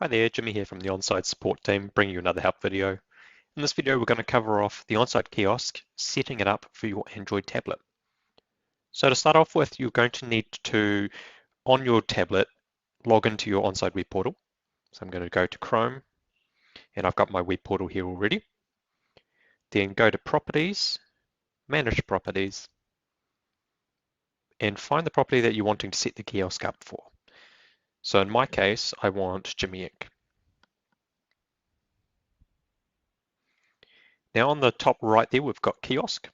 Hi there, Jimmy here from the Onside support team, bringing you another help video. In this video, we're going to cover off the Onside Kiosk, setting it up for your Android tablet. So to start off with, you're going to need to, on your tablet, log into your Onside web portal. So I'm going to go to Chrome, and I've got my web portal here already. Then go to Properties, Manage Properties, and find the property that you're wanting to set the kiosk up for. So in my case, I want Jimmy Inc. Now on the top right there, we've got kiosk.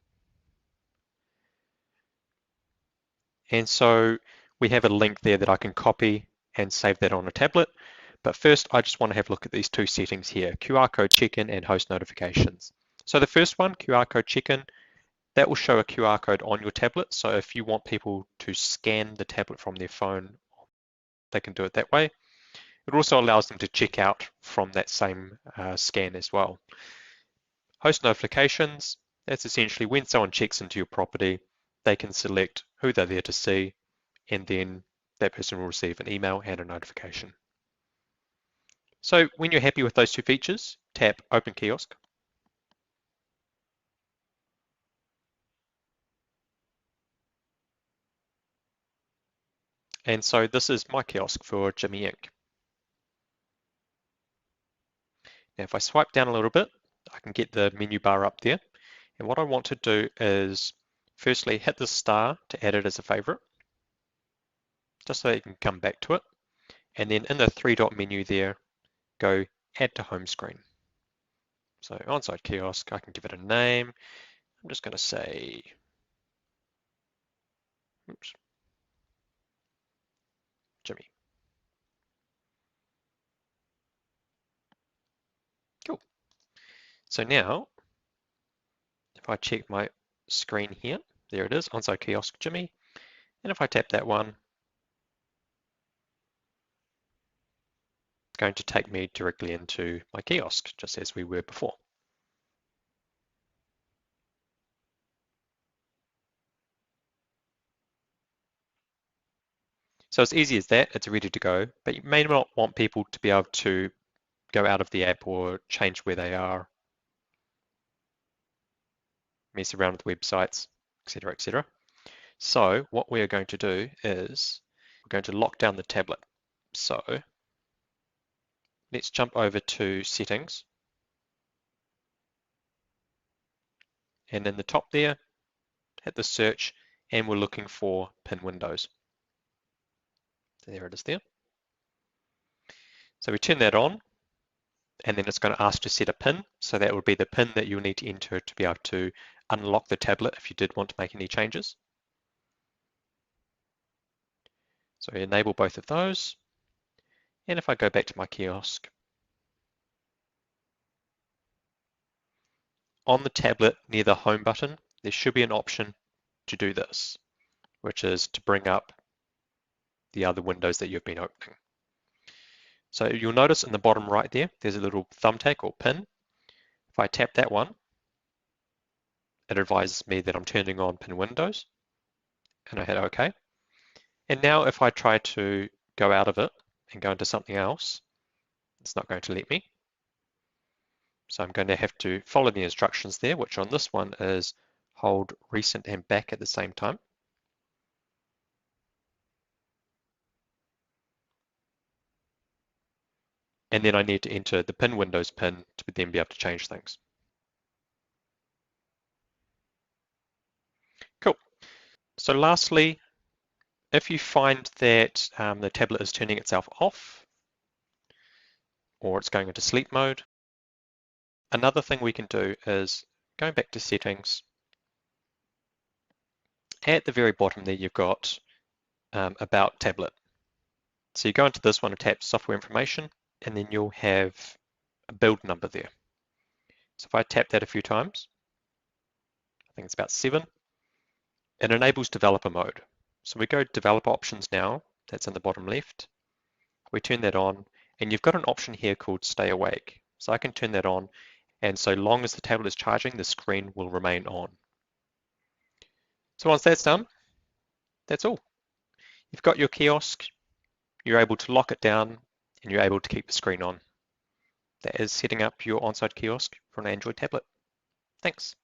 And so we have a link there that I can copy and save that on a tablet. But first, I just want to have a look at these two settings here, QR code check-in and host notifications. So the first one, QR code check-in, that will show a QR code on your tablet. So if you want people to scan the tablet from their phone, they can do it that way. It also allows them to check out from that same scan as well. Host notifications, that's essentially when someone checks into your property, they can select who they're there to see, and then that person will receive an email and a notification. So when you're happy with those two features, tap Open Kiosk. And so this is my kiosk for Jimmy Inc. Now if I swipe down a little bit, I can get the menu bar up there. And what I want to do is firstly hit the star to add it as a favorite, just so that you can come back to it. And then in the three-dot menu there, go Add to Home Screen. So Onside Kiosk, I can give it a name. I'm just going to say, oops, Jimmy. Cool. So now, if I check my screen here, there it is, Onside Kiosk Jimmy. And if I tap that one, it's going to take me directly into my kiosk, just as we were before. So it's easy as that, it's ready to go, but you may not want people to be able to go out of the app or change where they are, mess around with websites, etc., etc. So what we are going to do is we're going to lock down the tablet. So let's jump over to settings. And in the top there, hit the search, and we're looking for pin windows. So there it is there. So we turn that on, and then it's going to ask to set a pin. So that would be the pin that you'll need to enter to be able to unlock the tablet if you did want to make any changes. So we enable both of those. And if I go back to my kiosk, on the tablet near the home button, there should be an option to do this, which is to bring up the other windows that you've been opening. So you'll notice in the bottom right there, there's a little thumbtack or pin. If I tap that one, it advises me that I'm turning on pin windows, and I hit OK. And now if I try to go out of it and go into something else, it's not going to let me. So I'm going to have to follow the instructions there, which on this one is hold recent and back at the same time. And then I need to enter the pin windows pin to then be able to change things. Cool. So lastly, if you find that the tablet is turning itself off or it's going into sleep mode, another thing we can do is going back to settings. At the very bottom there, you've got about tablet. So you go into this one and tap software information, and then you'll have a build number there. So if I tap that a few times, I think it's about 7, it enables developer mode. So we go to developer options now, that's in the bottom left. We turn that on, and you've got an option here called stay awake. So I can turn that on, and so long as the tablet is charging, the screen will remain on. So once that's done, that's all. You've got your kiosk, you're able to lock it down and you're able to keep the screen on. That is setting up your Onside Kiosk for an Android tablet. Thanks.